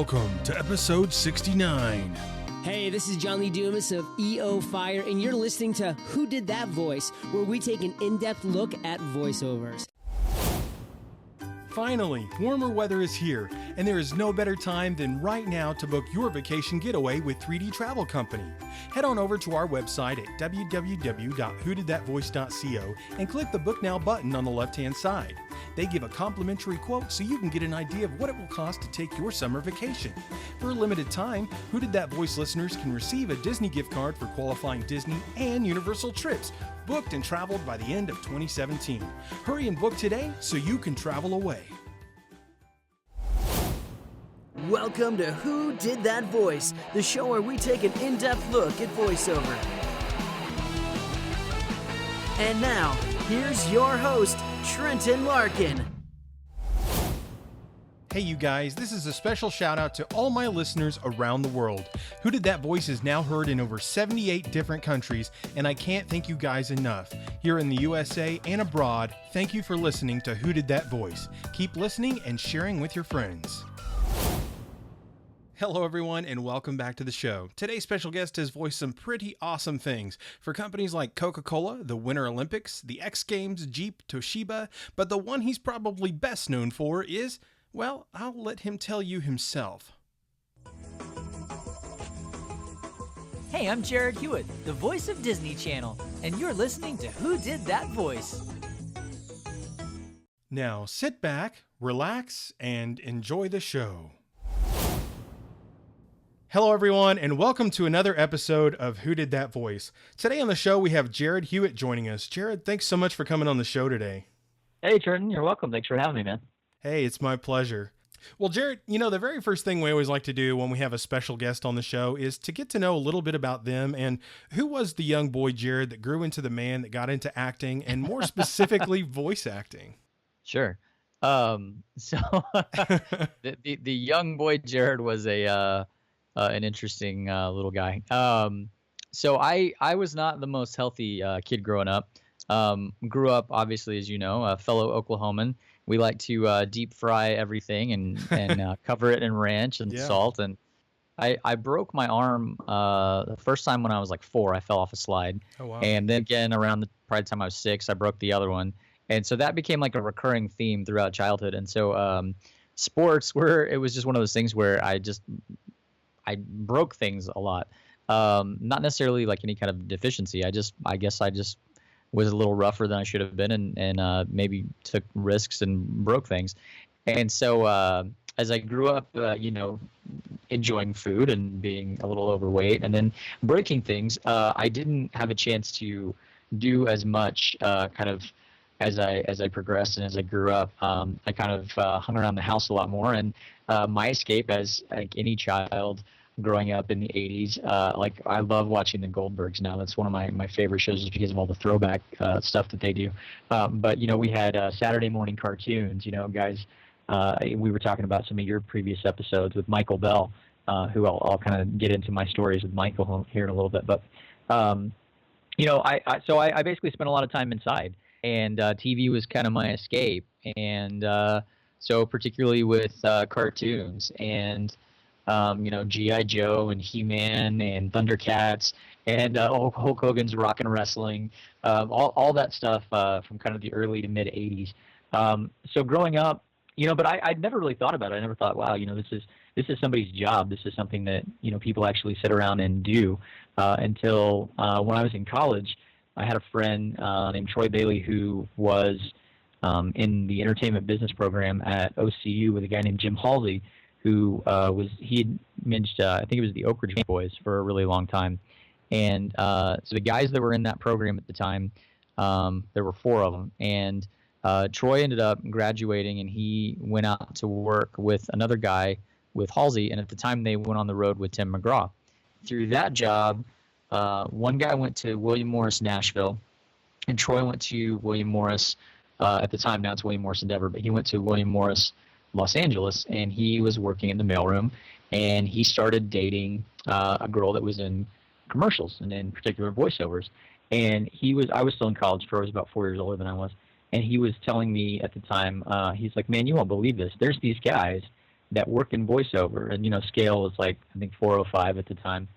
Welcome to episode 69. Hey, this is John Lee Dumas of EO Fire, and you're listening to Who Did That Voice, where we take an in-depth look at voiceovers. Finally, warmer weather is here, and there is no better time than right now to book your vacation getaway with 3D Travel Company. Head on over to our website at www.whodidthatvoice.co and click the Book Now button on the left-hand side. They give a complimentary quote so you can get an idea of what it will cost to take your summer vacation. For a limited time, Who Did That Voice listeners can receive a Disney gift card for qualifying Disney and Universal trips, booked and traveled by the end of 2017. Hurry and book today so you can travel away. Welcome to Who Did That Voice, the show where we take an in-depth look at voiceover. And now, here's your host, Trenton Larkin. Hey you guys, this is a special shout out to all my listeners around the world. Who Did That Voice is now heard in over 78 different countries, and I can't thank you guys enough. Here in the USA and abroad, thank you for listening to Who Did That Voice. Keep listening and sharing with your friends. Hello everyone and welcome back to the show. Today's special guest has voiced some pretty awesome things for companies like Coca-Cola, the Winter Olympics, the X Games, Jeep, Toshiba, but the one he's probably best known for is, well, I'll let him tell you himself. Hey, I'm Jarrad Hewett, the voice of Disney Channel, and you're listening to Who Did That Voice? Now sit back, relax, and enjoy the show. Hello everyone, and welcome to another episode of Who Did That Voice. Today on the show we have Jarrad Hewett joining us. Jarrad, thanks so much for coming on the show today. Hey, Trenton, you're welcome. Thanks for having me, man. Hey, it's my pleasure. Well, Jarrad, the very first thing we always like to do when we have a special guest on the show is to get to know a little bit about them and who was the young boy Jarrad that grew into the man that got into acting and more specifically voice acting. Sure. The young boy Jarrad was an interesting little guy. So I was not the most healthy kid growing up. Grew up, obviously, as you know, a fellow Oklahoman. We like to deep fry everything and cover it in ranch and salt. And I broke my arm the first time when I was like 4. I fell off a slide. Oh, wow. And then again, around probably the time I was 6, I broke the other one. And so that became like a recurring theme throughout childhood. And so sports it was just one of those things where I broke things a lot. Not necessarily like any kind of deficiency. I guess I just was a little rougher than I should have been and maybe took risks and broke things. And so as I grew up, enjoying food and being a little overweight and then breaking things, I didn't have a chance to do as much kind of as I progressed and as I grew up. I kind of hung around the house a lot more, and my escape as like any child growing up in the 80s, I love watching the Goldbergs now. That's one of my favorite shows just because of all the throwback stuff that they do. But we had Saturday morning cartoons, guys. We were talking about some of your previous episodes with Michael Bell, who I'll kind of get into my stories with Michael here in a little bit. But, I basically spent a lot of time inside, and TV was kind of my escape. And so particularly with cartoons and G.I. Joe and He-Man and Thundercats and Hulk Hogan's Rockin' Wrestling, all that stuff from kind of the early to mid 80s. So growing up, but I'd never really thought about it. I never thought, wow, this is somebody's job. This is something that, people actually sit around and do until when I was in college. I had a friend named Troy Bailey who was in the entertainment business program at OCU with a guy named Jim Halsey, who he had managed, I think it was the Oak Ridge Boys for a really long time. And so the guys that were in that program at the time, there were 4 of them. And Troy ended up graduating, and he went out to work with another guy with Halsey. And at the time, they went on the road with Tim McGraw. Through that job, one guy went to William Morris Nashville, and Troy went to William Morris, at the time, now it's William Morris Endeavor, but he went to William Morris Los Angeles, and he was working in the mailroom, and he started dating a girl that was in commercials, and in particular voiceovers. And I was still in college. Troy was about 4 years older than I was, and he was telling me at the time, he's like, man, you won't believe this. There's these guys that work in voiceover, and scale was like I think 405 at the time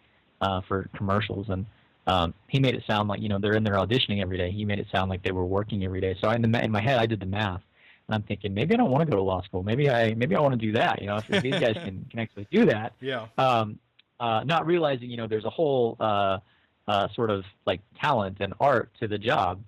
for commercials, and he made it sound like they're in there auditioning every day. He made it sound like they were working every day. So in my head, I did the math, and I'm thinking maybe I don't want to go to law school. Maybe I want to do that. If these guys can actually do that. Yeah. Not realizing there's a whole sort of like talent and art to the job.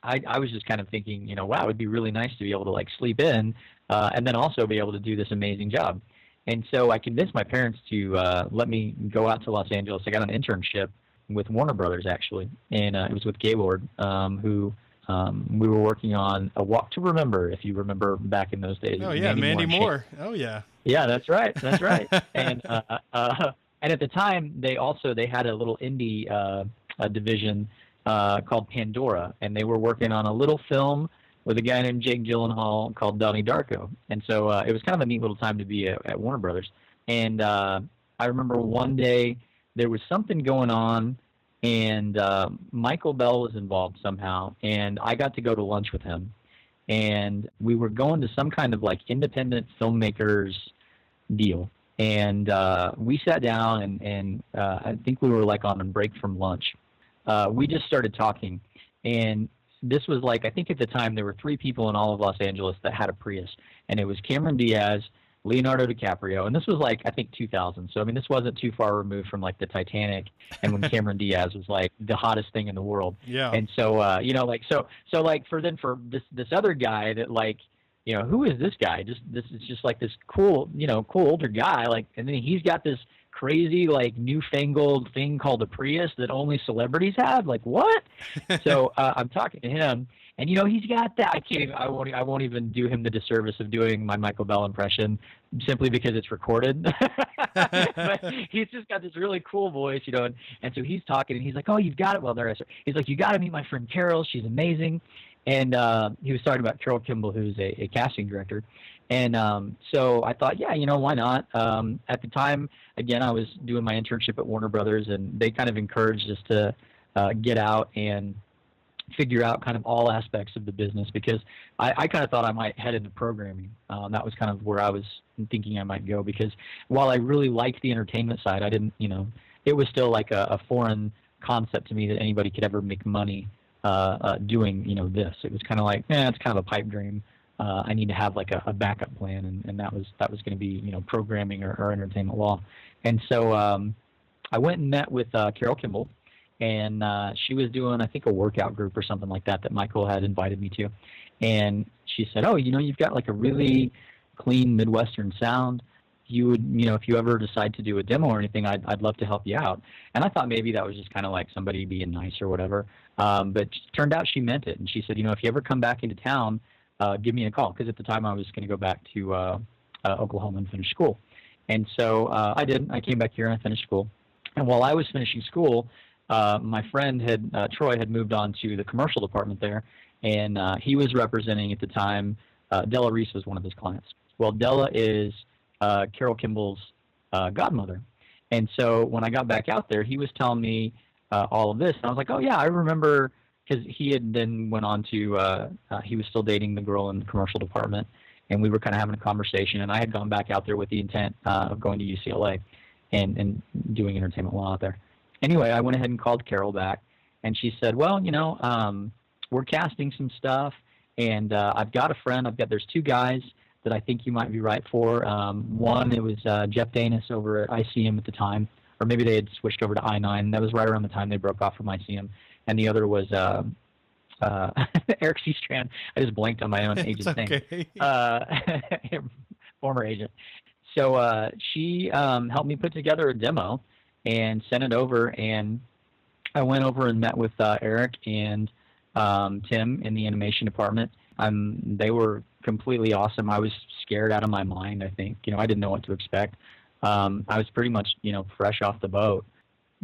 I was just kind of thinking, wow, it'd be really nice to be able to like sleep in and then also be able to do this amazing job. And so I convinced my parents to let me go out to Los Angeles. I got an internship with Warner Brothers, actually, and it was with Gaylord, who we were working on A Walk to Remember, if you remember back in those days. Oh, yeah, Mandy Moore. Oh, yeah. Yeah, that's right. That's right. And at the time, they had a little indie division called Pandora, and they were working on a little film with a guy named Jake Gyllenhaal called Donnie Darko. And so it was kind of a neat little time to be at Warner Brothers. And I remember one day there was something going on, and Michael Bell was involved somehow, and I got to go to lunch with him. And we were going to some kind of like independent filmmakers deal. And we sat down, and I think we were like on a break from lunch. We just started talking, and this was like, I think at the time there were 3 people in all of Los Angeles that had a Prius, and it was Cameron Diaz, Leonardo DiCaprio, and this was like I think 2000. So I mean, this wasn't too far removed from like the Titanic, and when Cameron Diaz was like the hottest thing in the world. Yeah. And so like so like for this other guy that like who is this guy? This is just like this cool cool older guy, like, and then he's got this crazy like newfangled thing called a Prius that only celebrities have. Like what? So I'm talking to him, and he's got that. I won't even do him the disservice of doing my Michael Bell impression simply because it's recorded. But he's just got this really cool voice, and so he's talking, and he's like, oh, you've got it. Well, he's like, you got to meet my friend Carol. She's amazing. And he was talking about Carol Kimball, who's a casting director. And so I thought, yeah, why not? At the time, again, I was doing my internship at Warner Brothers, and they kind of encouraged us to get out and figure out kind of all aspects of the business, because I kind of thought I might head into programming. That was kind of where I was thinking I might go, because while I really liked the entertainment side, I didn't, it was still like a foreign concept to me that anybody could ever make money doing, this. It was kind of like, it's kind of a pipe dream. I need to have like a backup plan, and that was going to be, programming or entertainment law. And so I went and met with Carol Kimball, and she was doing, I think, a workout group or something like that Michael had invited me to. And she said, oh, you've got like a really clean Midwestern sound. You would, if you ever decide to do a demo or anything, I'd love to help you out. And I thought maybe that was just kind of like somebody being nice or whatever. But it turned out she meant it. And she said, if you ever come back into town, give me a call. Because at the time I was going to go back to Oklahoma and finish school. And so I did. I came back here and I finished school. And while I was finishing school, my friend Troy had moved on to the commercial department there. And he was representing at the time, Della Reese was one of his clients. Well, Della is Carol Kimball's godmother. And so when I got back out there, he was telling me all of this. And I was like, oh, yeah, I remember, because he had then went on to, he was still dating the girl in the commercial department. And we were kind of having a conversation. And I had gone back out there with the intent of going to UCLA and doing entertainment law out there. Anyway, I went ahead and called Carol back. And she said, well, we're casting some stuff. And I've got a friend. There's 2 guys that I think you might be right for. One, it was Jeff Danis over at ICM at the time, or maybe they had switched over to I-9. That was right around the time they broke off from ICM. And the other was Eric Seastrand. I just blanked on my own agent's name. Former agent. So she helped me put together a demo and sent it over. And I went over and met with Eric and Tim in the animation department. They were completely awesome. I was scared out of my mind, I think. I didn't know what to expect. I was pretty much, fresh off the boat.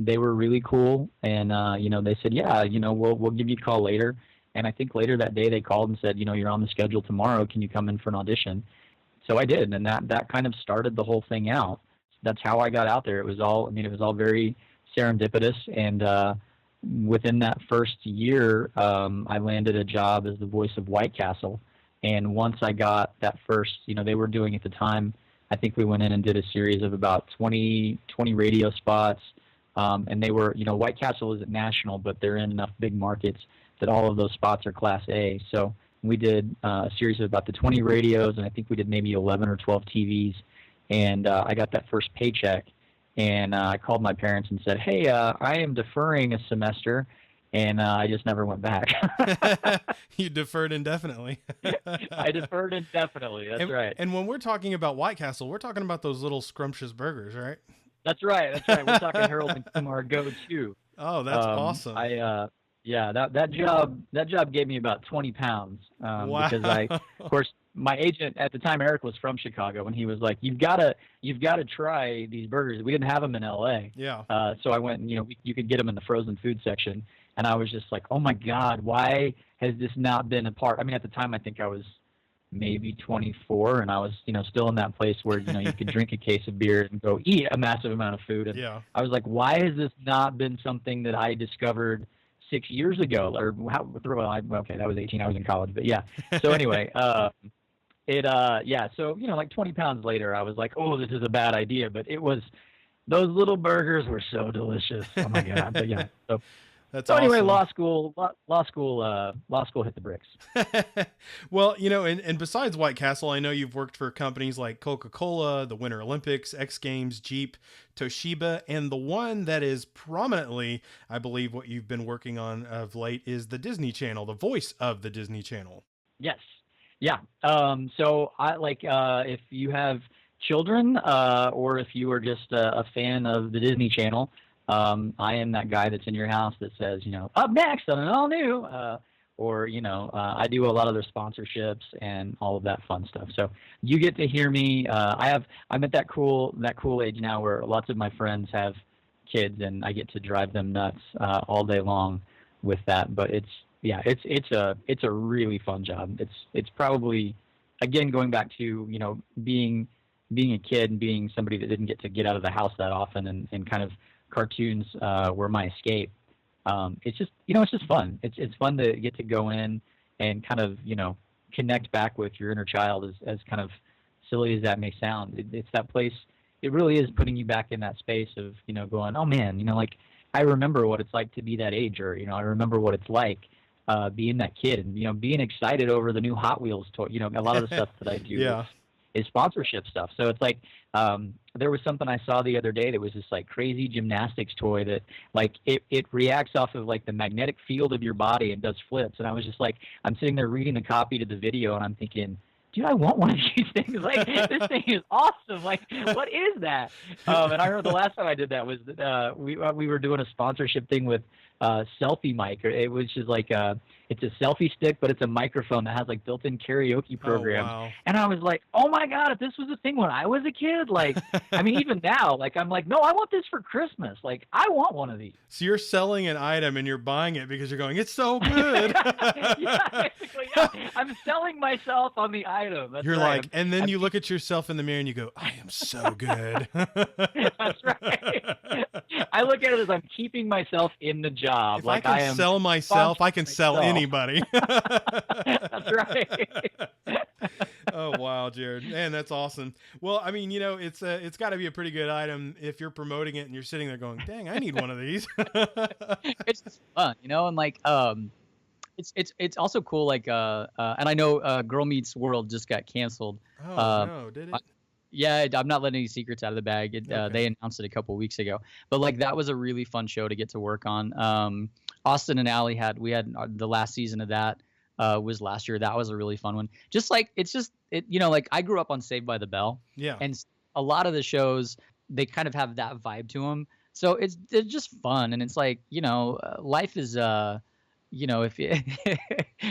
They were really cool, and, they said, yeah, we'll give you a call later. And I think later that day they called and said, you're on the schedule tomorrow. Can you come in for an audition? So I did, and that kind of started the whole thing out. That's how I got out there. It was all very serendipitous, and within that first year, I landed a job as the voice of White Castle. And once I got that first, they were doing at the time I think we went in and did a series of about 20 radio spots. And they were, White Castle isn't national, but they're in enough big markets that all of those spots are Class A. So we did a series of about the 20 radios, and I think we did maybe 11 or 12 TVs. And I got that first paycheck, and I called my parents and said, hey, I am deferring a semester, and I just never went back. You deferred indefinitely. I deferred indefinitely. That's right. And when we're talking about White Castle, we're talking about those little scrumptious burgers, right? That's right. We're talking Harold and Kumar go-to. Oh, that's awesome. That job gave me about 20 pounds. Wow. Because of course, my agent at the time, Eric, was from Chicago, and he was like, you've got to try these burgers. We didn't have them in LA. Yeah. So I went, and, you could get them in the frozen food section. And I was just like, oh my God, why has this not been a part? I mean, at the time, I think I was maybe 24, and I was, still in that place where, you could drink a case of beer and go eat a massive amount of food. And yeah. I was like, why has this not been something that I discovered 6 years ago? Or okay, that was 18. I was in college, but yeah. So anyway, so, like 20 pounds later, I was like, oh, this is a bad idea. But it was, those little burgers were so delicious. Oh my God. But yeah. So anyway, awesome. law school hit the bricks. Well, and besides White Castle, I know you've worked for companies like Coca-Cola, the Winter Olympics, X Games, Jeep, Toshiba, and the one that is prominently, I believe, what you've been working on of late is the Disney Channel, the voice of the Disney Channel. Yes. Yeah. So I if you have children, or if you are just a fan of the Disney Channel, I am that guy that's in your house that says, up next on an all new, I do a lot of their sponsorships and all of that fun stuff. So you get to hear me. I'm at that cool age now where lots of my friends have kids, and I get to drive them nuts, all day long with that. But it's a really fun job. It's probably, again, going back to, being a kid and being somebody that didn't get out of the house that often, and kind of cartoons were my escape. It's just, it's just fun. It's fun to get to go in and kind of, connect back with your inner child, as kind of silly as that may sound. It's that place. It really is putting you back in that space of, going, oh man, I remember what it's like to be that age, or, I remember what it's like being that kid, and, being excited over the new Hot Wheels toy. A lot of the stuff that I do yeah. is sponsorship stuff. So it's like, there was something I saw the other day that was this like crazy gymnastics toy that like it reacts off of like the magnetic field of your body and does flips. And I was just like, I'm sitting there reading the copy to the video, and I'm thinking, dude, I want one of these things. Like, this thing is awesome. Like, what is that? And I remember the last time I did that was we were doing a sponsorship thing with Selfie Mic. It was just like it's a selfie stick, but it's a microphone that has like built-in karaoke programs. Oh, wow. And I was like, oh my God, if this was a thing when I was a kid, like, I mean, even now, like, I'm like, no, I want this for Christmas. Like, I want one of these. So you're selling an item and you're buying it because you're going, it's so good. Yeah, basically, yeah. I'm selling myself on the item. That's You're right. like, and then you look at yourself in the mirror and you go, I am so good. That's right. I look at it as I'm keeping myself in the job. If like I can sell myself, I can sell anybody. That's right. Oh, wow, Jarrad. Man, that's awesome. Well, I mean, it's got to be a pretty good item if you're promoting it and you're sitting there going, dang, I need one of these. It's just fun, and like, it's also cool. Like, and I know Girl Meets World just got canceled. Oh, no, did it? Yeah, I'm not letting any secrets out of the bag. Okay. They announced it a couple weeks ago, but like that was a really fun show to get to work on. Austin and Allie had the last season of that was last year. That was a really fun one. Just like like I grew up on Saved by the Bell. Yeah. And a lot of the shows, they kind of have that vibe to them. So they're just fun, and it's like life is if you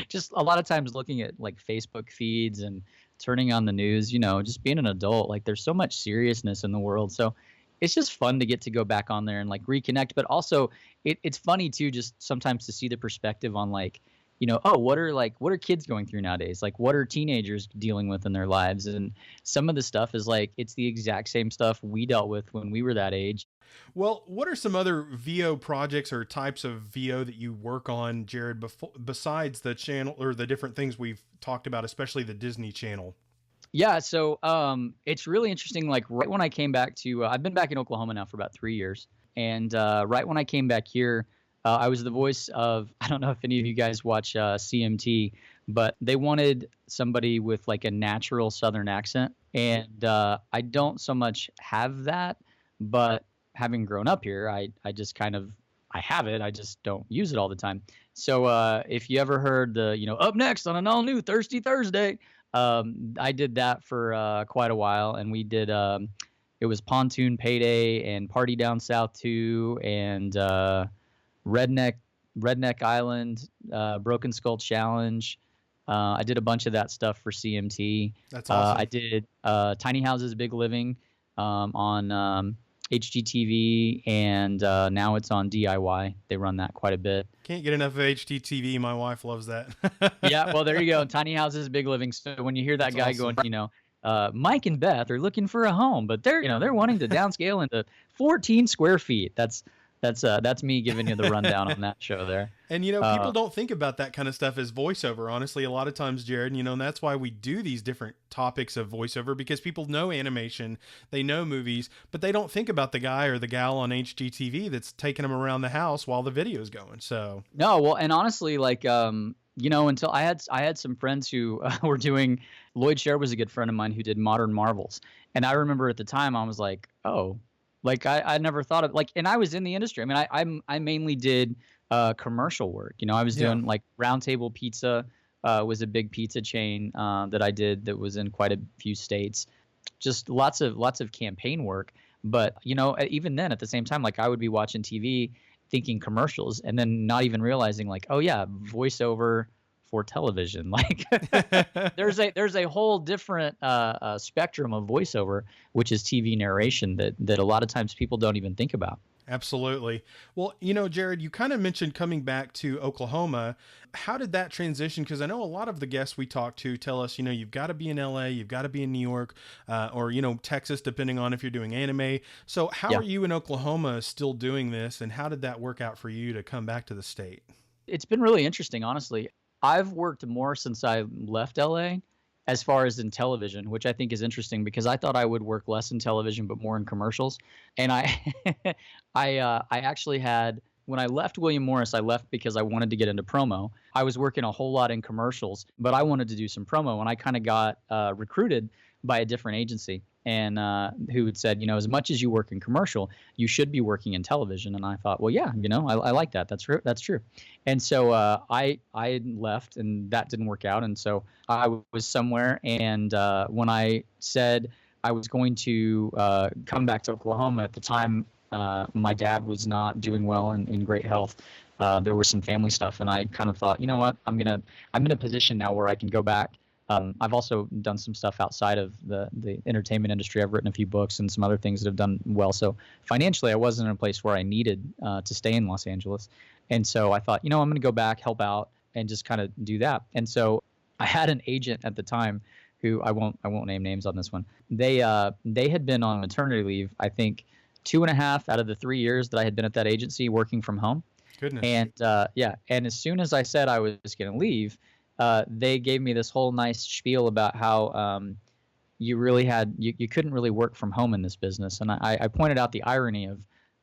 just a lot of times looking at like Facebook feeds and turning on the news, just being an adult, like there's so much seriousness in the world. So it's just fun to get to go back on there and like reconnect. But also it's funny too, just sometimes to see the perspective on like, what are kids going through nowadays? Like, what are teenagers dealing with in their lives? And some of the stuff is like, it's the exact same stuff we dealt with when we were that age. Well, what are some other VO projects or types of VO that you work on, Jarrad, besides the channel or the different things we've talked about, especially the Disney Channel? Yeah, so it's really interesting. Like right when I came back to, I've been back in Oklahoma now for about 3 years, and right when I came back here, I was the voice of. I don't know if any of you guys watch CMT, but they wanted somebody with like a natural Southern accent, and I don't so much have that, but having grown up here, I just kind of I have it. I just don't use it all the time. So if you ever heard the up next on an all new Thirsty Thursday. I did that for quite a while, and we did. It was Pontoon Payday and Party Down South 2 and Redneck Redneck Island, Broken Skull Challenge. I did a bunch of that stuff for CMT. That's awesome. I did Tiny Houses, Big Living on HGTV, and now it's on DIY. They run that quite a bit. Can't get enough of HGTV. My wife loves that. Yeah, well, there you go. Tiny Houses, Big Living. So when you hear that That's guy awesome. going, Mike and Beth are looking for a home, but they're wanting to downscale into 14 square feet. That's me giving you the rundown on that show there. And, people don't think about that kind of stuff as voiceover, honestly, a lot of times, Jarrad, and that's why we do these different topics of voiceover, because people know animation, they know movies, but they don't think about the guy or the gal on HGTV that's taking them around the house while the video's going. So No, well, and honestly, like, until I had some friends who were doing, Lloyd Sher was a good friend of mine who did Modern Marvels. And I remember at the time I was like, oh, like I never thought of and I was in the industry. I mean, I mainly did commercial work. I was doing like Round Table Pizza was a big pizza chain that I did that was in quite a few states. Just lots of campaign work. But even then, at the same time, like I would be watching TV, thinking commercials, and then not even realizing like, oh yeah, voiceover for television. Like there's a whole different spectrum of voiceover, which is TV narration that a lot of times people don't even think about. Absolutely. Well, Jarrad, you kind of mentioned coming back to Oklahoma. How did that transition? Because I know a lot of the guests we talk to tell us, you've got to be in LA, you've got to be in New York, or, Texas, depending on if you're doing anime. So how are you in Oklahoma still doing this? And how did that work out for you to come back to the state? It's been really interesting, honestly. I've worked more since I left LA as far as in television, which I think is interesting because I thought I would work less in television but more in commercials. And I I actually had, when I left William Morris, I left because I wanted to get into promo. I was working a whole lot in commercials, but I wanted to do some promo, and I kind of got recruited by a different agency, and who had said, as much as you work in commercial, you should be working in television. And I thought, well, yeah, I like that. That's true. And so I left, and that didn't work out. And so I was somewhere, and when I said I was going to come back to Oklahoma at the time, my dad was not doing well and in great health. There was some family stuff, and I kind of thought, you know what, I'm in a position now where I can go back. I've also done some stuff outside of the entertainment industry. I've written a few books and some other things that have done well. So financially, I wasn't in a place where I needed to stay in Los Angeles. And so I thought, I'm going to go back, help out, and just kind of do that. And so I had an agent at the time who I won't name names on this one. They had been on maternity leave, I think, 2.5 out of the 3 years that I had been at that agency working from home. Goodness. And and as soon as I said I was going to leave, they gave me this whole nice spiel about how you couldn't really work from home in this business. And I pointed out the irony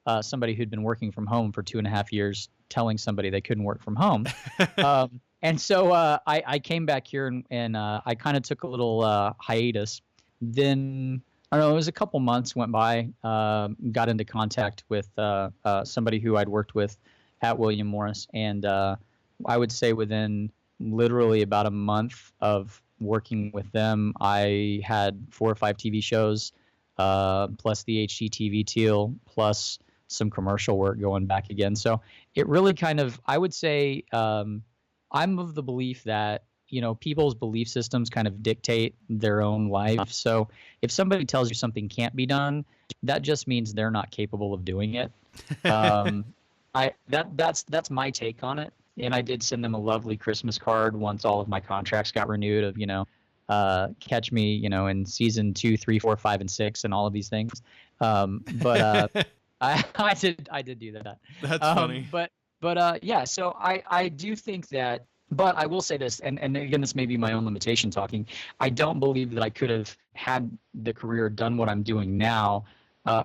of somebody who'd been working from home for 2.5 years telling somebody they couldn't work from home. And so I came back here and I kind of took a little hiatus. Then, I don't know, it was a couple months went by, got into contact with somebody who I'd worked with at William Morris. And I would say within literally about a month of working with them, I had 4 or 5 TV shows, plus the HGTV deal, plus some commercial work going back again. So it really kind of, I would say, I'm of the belief that, people's belief systems kind of dictate their own life. So if somebody tells you something can't be done, that just means they're not capable of doing it. That's my take on it. And I did send them a lovely Christmas card once all of my contracts got renewed of, catch me, in season 2, 3, 4, 5, and 6 and all of these things. But I did do that. That's funny. But yeah, so I do think that But I will say this, and again, this may be my own limitation talking. I don't believe that I could have had the career done what I'm doing now.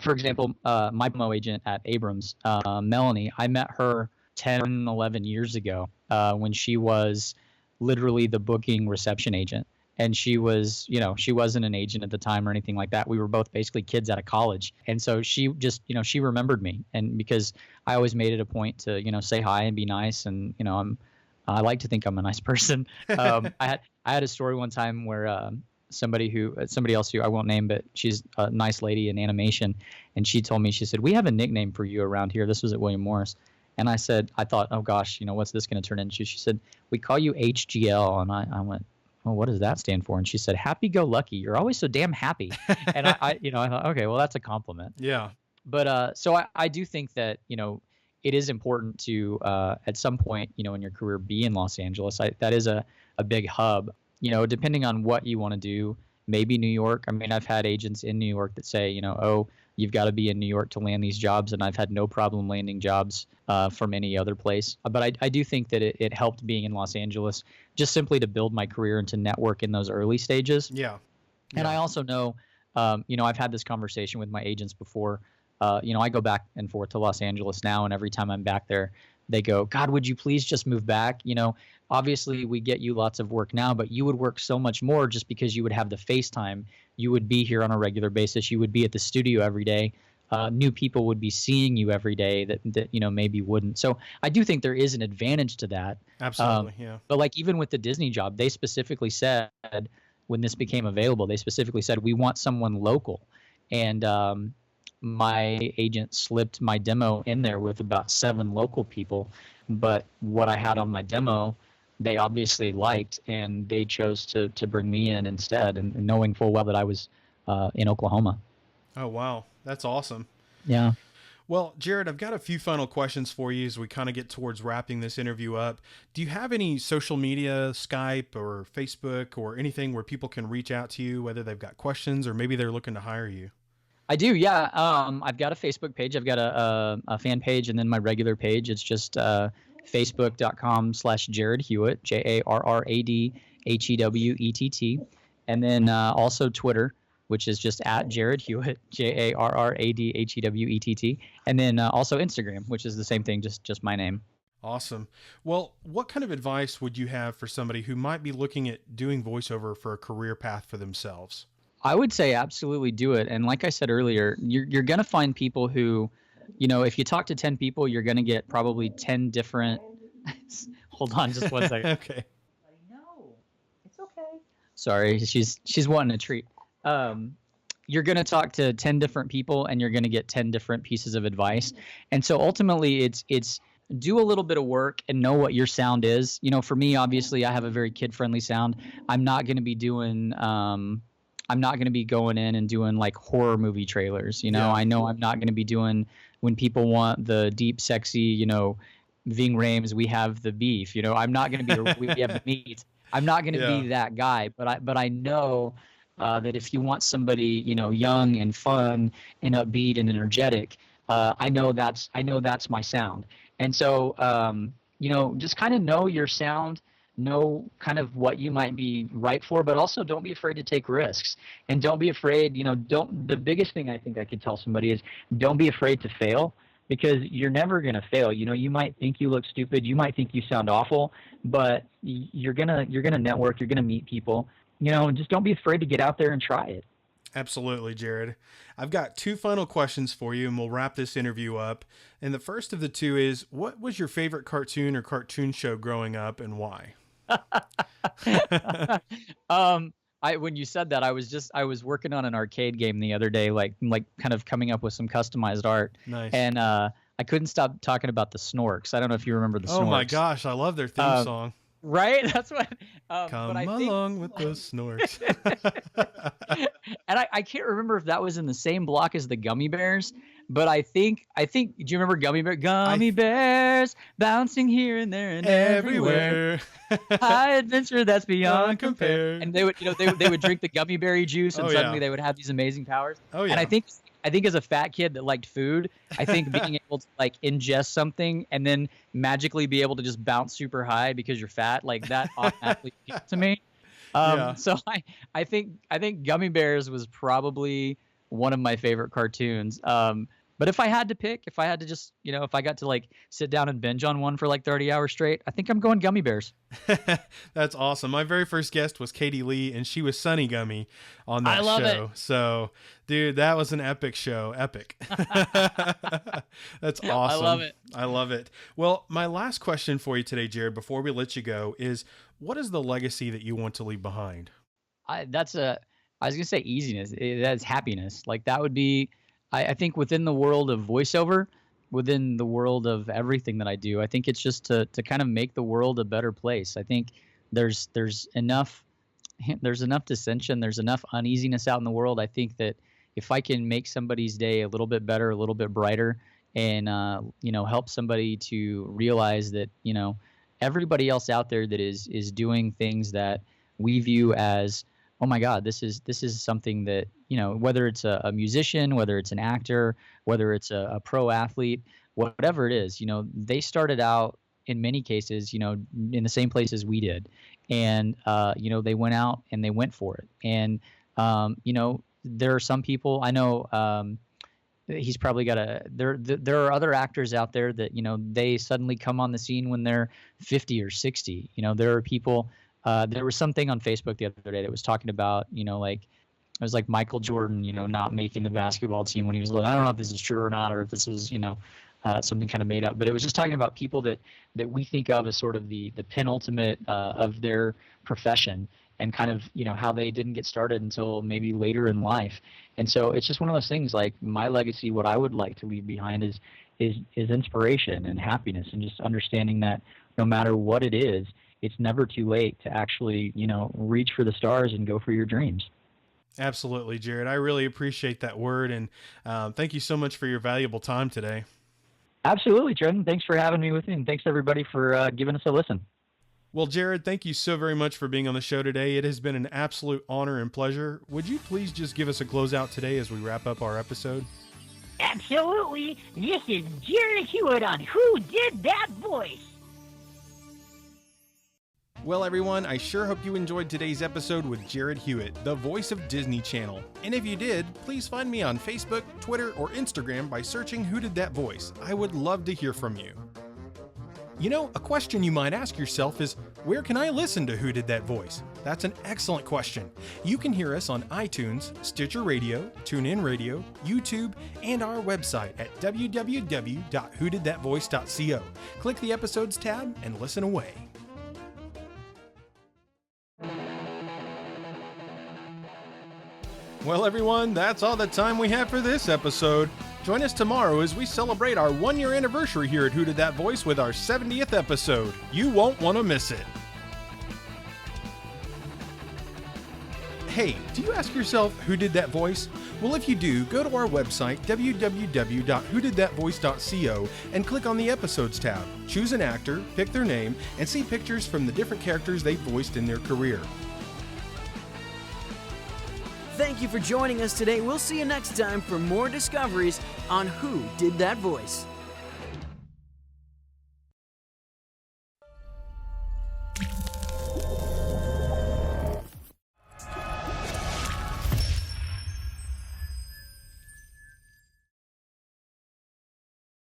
For example, my promo agent at Abrams, Melanie, I met her 10, 11 years ago when she was literally the booking reception agent. And she was, she wasn't an agent at the time or anything like that. We were both basically kids out of college. And so she just, she remembered me. And because I always made it a point to, say hi and be nice. And, I like to think I'm a nice person. I had a story one time where somebody else who I won't name, but she's a nice lady in animation. And she told me, she said, we have a nickname for you around here. This was at William Morris. And I thought, oh gosh, what's this going to turn into? She said, we call you HGL. And I went, oh, what does that stand for? And she said, happy go lucky. You're always so damn happy. And I thought, okay, well, that's a compliment. Yeah. But so I do think that, it is important to, at some point, in your career, be in Los Angeles. That is a big hub, depending on what you want to do, maybe New York. I mean, I've had agents in New York that say, oh, you've got to be in New York to land these jobs. And I've had no problem landing jobs from any other place. But I do think that it helped being in Los Angeles just simply to build my career and to network in those early stages. Yeah. And I also know, I've had this conversation with my agents before. I go back and forth to Los Angeles now, and every time I'm back there, they go, God, would you please just move back? Obviously we get you lots of work now, but you would work so much more just because you would have the FaceTime. You would be here on a regular basis. You would be at the studio every day. New people would be seeing you every day that maybe wouldn't. So I do think there is an advantage to that. Absolutely, yeah. But like even with the Disney job, they specifically said when this became available, they specifically said, we want someone local. And my agent slipped my demo in there with about 7 local people. But what I had on my demo, they obviously liked, and they chose to bring me in instead, and knowing full well that I was in Oklahoma. Oh, wow. That's awesome. Yeah. Well, Jarrad, I've got a few final questions for you as we kind of get towards wrapping this interview up. Do you have any social media, Skype or Facebook or anything where people can reach out to you, whether they've got questions or maybe they're looking to hire you? I do, yeah. I've got a Facebook page. I've got a fan page, and then my regular page. It's just facebook.com/Jarrad Hewett, JarradHewett. And then also Twitter, which is just at Jarrad Hewett, JarradHewett. And then also Instagram, which is the same thing, just my name. Awesome. Well, what kind of advice would you have for somebody who might be looking at doing voiceover for a career path for themselves? I would say absolutely do it. And like I said earlier, you're going to find people who, if you talk to 10 people, you're going to get probably 10 different. Hold on just one second. Okay. No, it's okay. Sorry, she's wanting a treat. You're going to talk to 10 different people, and you're going to get 10 different pieces of advice. And so ultimately it's do a little bit of work and know what your sound is. For me, obviously I have a very kid-friendly sound. I'm not going to be doing, I'm not going to be going in and doing like horror movie trailers. Yeah. I know I'm not going to be doing when people want the deep, sexy, Ving Rhames, we have the beef, I'm not going to be, we have the meat. I'm not going to be that guy, but I know that if you want somebody, young and fun and upbeat and energetic, I know that's my sound. And so, just kind of know your sound, know kind of what you might be right for, but also don't be afraid to take risks, and don't be afraid, the biggest thing I think I could tell somebody is don't be afraid to fail, because you're never going to fail. You might think you look stupid. You might think you sound awful, but you're going to network. You're going to meet people, just don't be afraid to get out there and try it. Absolutely, Jarrad. I've got 2 final questions for you, and we'll wrap this interview up. And the first of the 2 is, what was your favorite cartoon or cartoon show growing up, and why? When you said that, I was working on an arcade game the other day, like kind of coming up with some customized art. Nice. And I couldn't stop talking about the Snorks. I don't know if you remember the Snorks. Oh my gosh, I love their theme song. Right? That's what. Come along with the Snorks. And I can't remember if that was in the same block as the Gummy Bears, but I think. Do you remember Gummy Bears? Gummy Bears bouncing here and there and everywhere. High adventure that's beyond compare. And they would, they would drink the gummy berry juice, and suddenly they would have these amazing powers. Oh yeah. And I think as a fat kid that liked food, I think being able to like ingest something and then magically be able to just bounce super high because you're fat, like that automatically appealed to me. Yeah. So I think Gummy Bears was probably one of my favorite cartoons. But if I had to pick, if I had to just, if I got to like sit down and binge on one for like 30 hours straight, I think I'm going Gummy Bears. That's awesome. My very first guest was Katie Lee, and she was Sunny Gummy on that I love show. it. So, dude, that was an epic show. Epic. That's awesome. I love it. I love it. Well, my last question for you today, Jarrad, before we let you go, is what is the legacy that you want to leave behind? I was going to say easiness. That's happiness. Like that would be, I think within the world of voiceover, within the world of everything that I do, I think it's just to kind of make the world a better place. I think there's enough dissension, there's enough uneasiness out in the world. I think that if I can make somebody's day a little bit better, a little bit brighter, and help somebody to realize that everybody else out there that is doing things that we view as, oh my God, this is something that, whether it's a musician, whether it's an actor, whether it's a pro athlete, whatever it is, they started out in many cases, in the same place as we did. And, they went out and they went for it. And, there are some people I know, he's probably got there are other actors out there that, they suddenly come on the scene when they're 50 or 60. There are people, there was something on Facebook the other day that was talking about, like, it was like Michael Jordan, not making the basketball team when he was little. I don't know if this is true or not, or if this is, something kind of made up, but it was just talking about people that we think of as sort of the penultimate of their profession, and kind of, how they didn't get started until maybe later in life. And so it's just one of those things, like my legacy, what I would like to leave behind is inspiration and happiness, and just understanding that no matter what it is, it's never too late to actually, reach for the stars and go for your dreams. Absolutely, Jarrad. I really appreciate that word. And thank you so much for your valuable time today. Absolutely, Trenton. Thanks for having me with you. And thanks everybody for giving us a listen. Well, Jarrad, thank you so very much for being on the show today. It has been an absolute honor and pleasure. Would you please just give us a closeout today as we wrap up our episode? Absolutely. This is Jarrad Hewett on Who Did That Voice? Well, everyone, I sure hope you enjoyed today's episode with Jarrad Hewett, the voice of Disney Channel. And if you did, please find me on Facebook, Twitter, or Instagram by searching Who Did That Voice. I would love to hear from you. A question you might ask yourself is, where can I listen to Who Did That Voice? That's an excellent question. You can hear us on iTunes, Stitcher Radio, TuneIn Radio, YouTube, and our website at www.whodidthatvoice.co. Click the Episodes tab and listen away. Well, everyone, that's all the time we have for this episode. Join us tomorrow as we celebrate our 1-year anniversary here at Who Did That Voice with our 70th episode. You won't want to miss it. Hey, do you ask yourself, who did that voice? Well, if you do, go to our website, www.whodidthatvoice.co, and click on the Episodes tab. Choose an actor, pick their name, and see pictures from the different characters they've voiced in their career. Thank you for joining us today. We'll see you next time for more discoveries on Who Did That Voice.